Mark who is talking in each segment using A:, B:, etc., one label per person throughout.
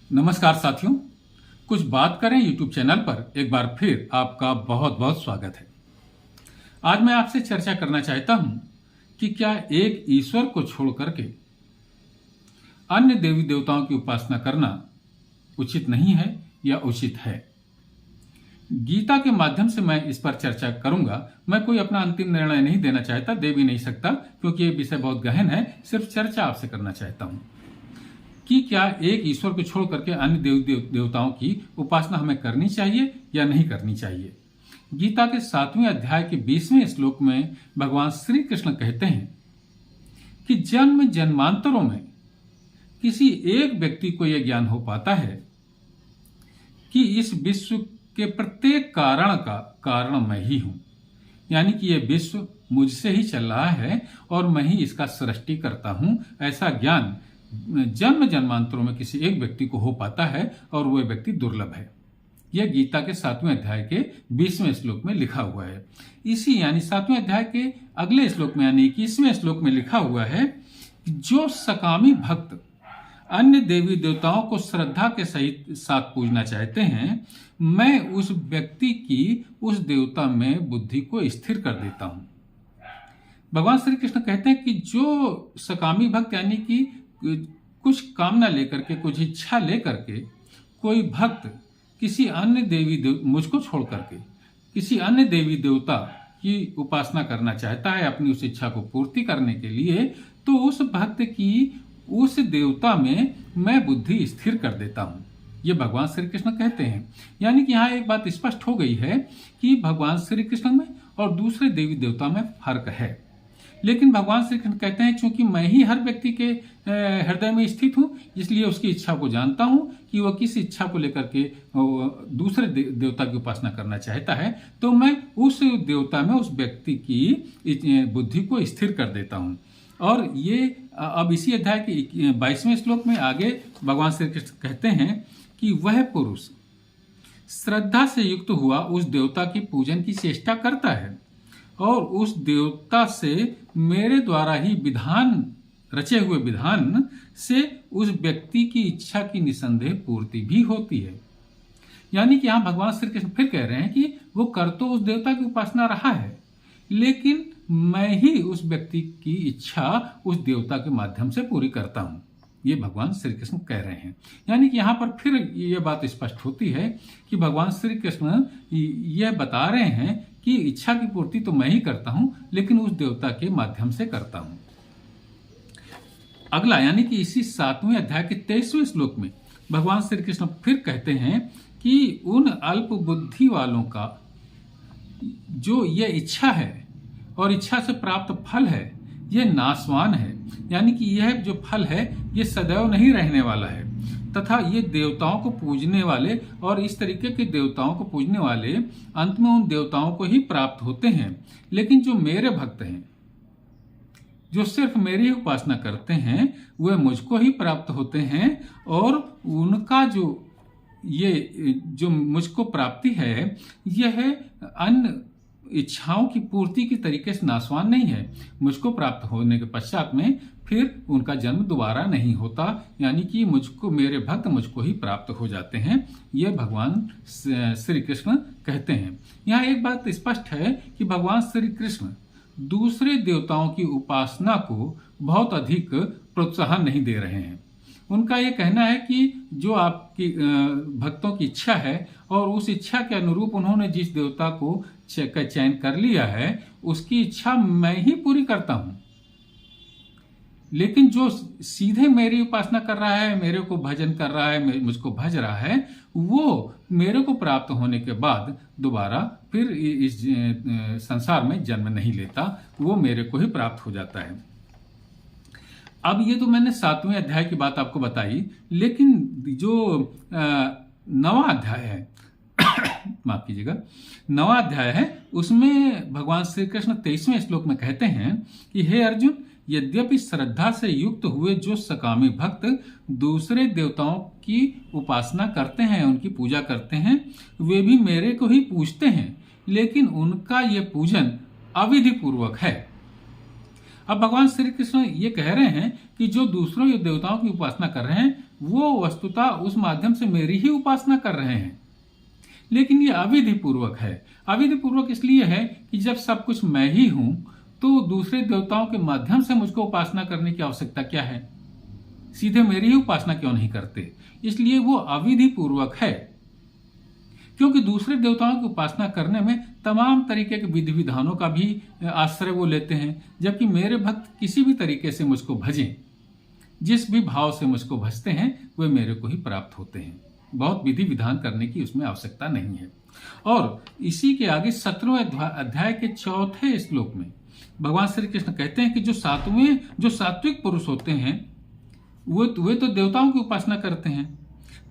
A: नमस्कार साथियों, कुछ बात करें यूट्यूब चैनल पर एक बार फिर आपका बहुत बहुत स्वागत है। आज मैं आपसे चर्चा करना चाहता हूं कि क्या एक ईश्वर को छोड़ करके अन्य देवी देवताओं की उपासना करना उचित नहीं है या उचित है। गीता के माध्यम से मैं इस पर चर्चा करूंगा। मैं कोई अपना अंतिम निर्णय नहीं देना चाहता, दे भी नहीं सकता, क्योंकि ये विषय बहुत गहन है। सिर्फ चर्चा आपसे करना चाहता हूं कि क्या एक ईश्वर को छोड़ करके अन्य देवताओं की उपासना हमें करनी चाहिए या नहीं करनी चाहिए। गीता के 7वें अध्याय के 20वें श्लोक में भगवान श्री कृष्ण कहते हैं कि जन्म जन्मांतरों में किसी एक व्यक्ति को यह ज्ञान हो पाता है कि इस विश्व के प्रत्येक कारण का कारण मैं ही हूं, यानी कि यह विश्व मुझसे ही चल रहा है और मैं ही इसका सृष्टि करता हूं। ऐसा ज्ञान जन्म जन्मांतरों में किसी एक व्यक्ति को हो पाता है और वह व्यक्ति दुर्लभ है। यह गीता के 7वें अध्याय के 20वें श्लोक में लिखा हुआ है। इसी यानी 7वें अध्याय के अगले श्लोक में यानी 21वें श्लोक में लिखा हुआ है कि जो सकामी भक्त अन्य देवी देवताओं को श्रद्धा के सहित साथ पूजना चाहते हैं, मैं उस व्यक्ति की उस देवता में बुद्धि को स्थिर कर देता हूं। भगवान श्री कृष्ण कहते हैं कि जो सकामी भक्त यानी कि कुछ कामना लेकर के, कुछ इच्छा लेकर के कोई भक्त किसी अन्य मुझको छोड़ करके किसी अन्य देवी देवता की उपासना करना चाहता है अपनी उस इच्छा को पूर्ति करने के लिए, तो उस भक्त की उस देवता में मैं बुद्धि स्थिर कर देता हूं। ये भगवान श्री कृष्ण कहते हैं। यानी कि यहाँ एक बात स्पष्ट हो गई है कि भगवान श्री कृष्ण में और दूसरे देवी देवता में फर्क है। लेकिन भगवान श्री कृष्ण कहते हैं क्योंकि मैं ही हर व्यक्ति के हृदय में स्थित हूं, इसलिए उसकी इच्छा को जानता हूं कि वह किस इच्छा को लेकर के दूसरे देवता की उपासना करना चाहता है, तो मैं उस देवता में उस व्यक्ति की बुद्धि को स्थिर कर देता हूं। और ये अब इसी अध्याय के 22वें श्लोक में आगे भगवान श्री कृष्ण कहते हैं कि वह पुरुष श्रद्धा से युक्त हुआ उस देवता की पूजन की चेष्टा करता है और उस देवता से मेरे द्वारा ही रचे हुए विधान से उस व्यक्ति की इच्छा की निसंदेह पूर्ति भी होती है। यानी कि यहां भगवान श्री कृष्ण फिर कह रहे हैं कि वो कर तो उस देवता की उपासना रहा है, लेकिन मैं ही उस व्यक्ति की इच्छा उस देवता के माध्यम से पूरी करता हूं। ये भगवान श्री कृष्ण कह रहे हैं। यानी कि यहां पर फिर यह बात स्पष्ट होती है कि भगवान श्री कृष्ण यह बता रहे हैं कि इच्छा की पूर्ति तो मैं ही करता हूं, लेकिन उस देवता के माध्यम से करता हूं। अगला यानी कि इसी 7वें अध्याय के 23वें श्लोक में भगवान श्री कृष्ण फिर कहते हैं कि उन अल्प बुद्धि वालों का जो यह इच्छा है और इच्छा से प्राप्त फल है, यह नाशवान है। यानी कि यह जो फल है यह सदैव नहीं रहने वाला है, तथा ये देवताओं को पूजने वाले और इस तरीके के देवताओं को पूजने वाले अंत में उन देवताओं को ही प्राप्त होते हैं। लेकिन जो मेरे भक्त हैं, जो सिर्फ मेरी ही उपासना करते हैं, वे मुझको ही प्राप्त होते हैं और उनका जो मुझको प्राप्ति है, यह अन्य इच्छाओं की पूर्ति की तरीके से नाशवान नहीं है। मुझको प्राप्त होने के पश्चात में फिर उनका जन्म दोबारा नहीं होता, यानी कि मेरे भक्त मुझको ही प्राप्त हो जाते हैं। ये भगवान श्री कृष्ण कहते हैं। यहाँ एक बात स्पष्ट है कि भगवान श्री कृष्ण दूसरे देवताओं की उपासना को बहुत अधिक प्रोत्साहन नहीं दे रहे हैं। उनका यह कहना है कि जो आपकी भक्तों की इच्छा है और उस इच्छा के अनुरूप उन्होंने जिस देवता को चयन कर लिया है, उसकी इच्छा मैं ही पूरी करता हूं। लेकिन जो सीधे मेरी उपासना कर रहा है, मेरे को भजन कर रहा है, मुझको भज रहा है, वो मेरे को प्राप्त होने के बाद दोबारा फिर इस संसार में जन्म नहीं लेता, वो मेरे को ही प्राप्त हो जाता है। अब ये तो मैंने 7वें अध्याय की बात आपको बताई, लेकिन जो 9वां अध्याय है माफ कीजिएगा, 9वां अध्याय है, उसमें भगवान श्री कृष्ण 23वें श्लोक में कहते हैं कि हे अर्जुन, यद्यपि श्रद्धा से युक्त हुए जो सकामी भक्त दूसरे देवताओं की उपासना करते हैं, उनकी पूजा करते हैं, वे भी मेरे को ही पूजते हैं, लेकिन उनका ये पूजन अविधि पूर्वक है। अब भगवान श्री कृष्ण ये कह रहे हैं कि जो दूसरों देवताओं की उपासना कर रहे हैं वो वस्तुतः उस माध्यम से मेरी ही उपासना कर रहे हैं, लेकिन ये अविधि पूर्वक है। अविधि पूर्वक इसलिए है कि जब सब कुछ मैं ही हूं तो दूसरे देवताओं के माध्यम से मुझको उपासना करने की आवश्यकता क्या है? सीधे मेरी ही उपासना क्यों नहीं करते? इसलिए वो अविधि पूर्वक है, क्योंकि दूसरे देवताओं की उपासना करने में तमाम तरीके के विधि विधानों का भी आश्रय वो लेते हैं, जबकि मेरे भक्त किसी भी तरीके से मुझको भजें, जिस भी भाव से मुझको भजते हैं वे मेरे को ही प्राप्त होते हैं। बहुत विधि विधान करने की उसमें आवश्यकता नहीं है। और इसी के आगे 17वें अध्याय के 4थे श्लोक में भगवान श्री कृष्ण कहते हैं कि जो सात्विक पुरुष होते हैं वे तो देवताओं की उपासना करते हैं।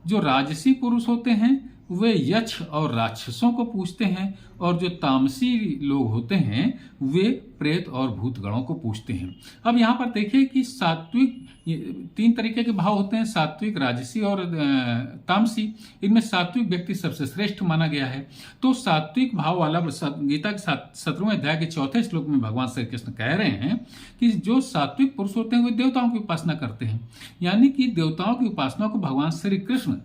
A: जो राजसी पुरुष होते हैं वे यक्ष और राक्षसों को पूजते हैं, और जो तामसी लोग होते हैं वे प्रेत और भूतगणों को पूजते हैं। अब यहाँ पर देखिए कि सात्विक 3 तरीके के भाव होते हैं, सात्विक, राजसी और तामसी। इनमें सात्विक व्यक्ति सबसे श्रेष्ठ माना गया है। तो सात्विक भाव वाला गीता के 17वें अध्याय के 4थे श्लोक में भगवान श्री कृष्ण कह रहे हैं कि जो सात्विक पुरुष होते हैं वे देवताओं की उपासना करते हैं, यानी कि देवताओं की उपासना को भगवान श्री कृष्ण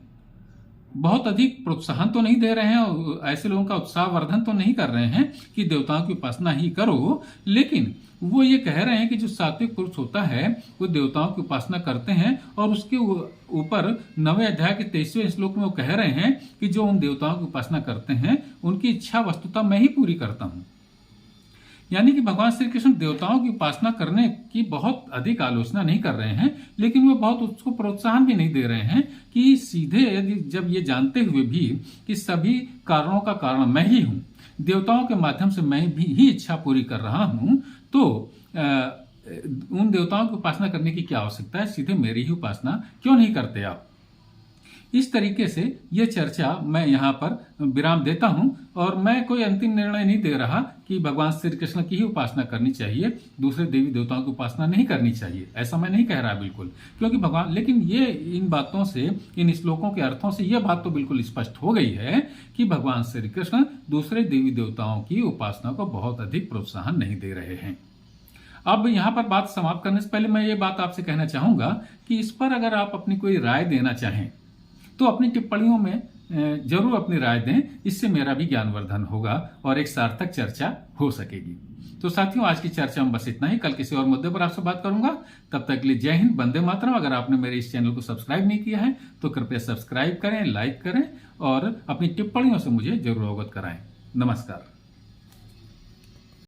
A: बहुत अधिक प्रोत्साहन तो नहीं दे रहे हैं और ऐसे लोगों का उत्साह वर्धन तो नहीं कर रहे हैं कि देवताओं की उपासना ही करो, लेकिन वो ये कह रहे हैं कि जो सात्विक पुरुष होता है वो देवताओं की उपासना करते हैं। और उसके ऊपर 9वें अध्याय के 23वें श्लोक में वो कह रहे हैं कि जो उन देवताओं की उपासना करते हैं उनकी इच्छा वस्तुतः मैं ही पूरी करता हूं। यानी कि भगवान श्री कृष्ण देवताओं की उपासना करने की बहुत अधिक आलोचना नहीं कर रहे हैं, लेकिन वे बहुत उसको प्रोत्साहन भी नहीं दे रहे हैं कि सीधे यदि जब ये जानते हुए भी कि सभी कारणों का कारण मैं ही हूं, देवताओं के माध्यम से मैं भी ही इच्छा पूरी कर रहा हूं, तो उन देवताओं की उपासना करने की क्या आवश्यकता है? सीधे मेरी ही उपासना क्यों नहीं करते आप? इस तरीके से ये चर्चा मैं यहाँ पर विराम देता हूँ, और मैं कोई अंतिम निर्णय नहीं दे रहा कि भगवान श्री कृष्ण की ही उपासना करनी चाहिए, दूसरे देवी देवताओं की उपासना नहीं करनी चाहिए, ऐसा मैं नहीं कह रहा बिल्कुल। क्योंकि भगवान, लेकिन ये इन बातों से, इन श्लोकों के अर्थों से यह बात तो बिल्कुल स्पष्ट हो गई है कि भगवान श्री कृष्ण दूसरे देवी देवताओं की उपासना को बहुत अधिक प्रोत्साहन नहीं दे रहे हैं। अब यहाँ पर बात समाप्त करने से पहले मैं ये बात आपसे कहना चाहूंगा कि इस पर अगर आप अपनी कोई राय देना चाहें तो अपनी टिप्पणियों में जरूर अपनी राय दें, इससे मेरा भी ज्ञानवर्धन होगा और एक सार्थक चर्चा हो सकेगी। तो साथियों, आज की चर्चा में बस इतना ही। कल किसी और मुद्दे पर आपसे बात करूंगा। तब तक के लिए जय हिंद, वंदे मातरम। अगर आपने मेरे इस चैनल को सब्सक्राइब नहीं किया है तो कृपया सब्सक्राइब करें, लाइक करें और अपनी टिप्पणियों से मुझे जरूर अवगत कराएं। नमस्कार।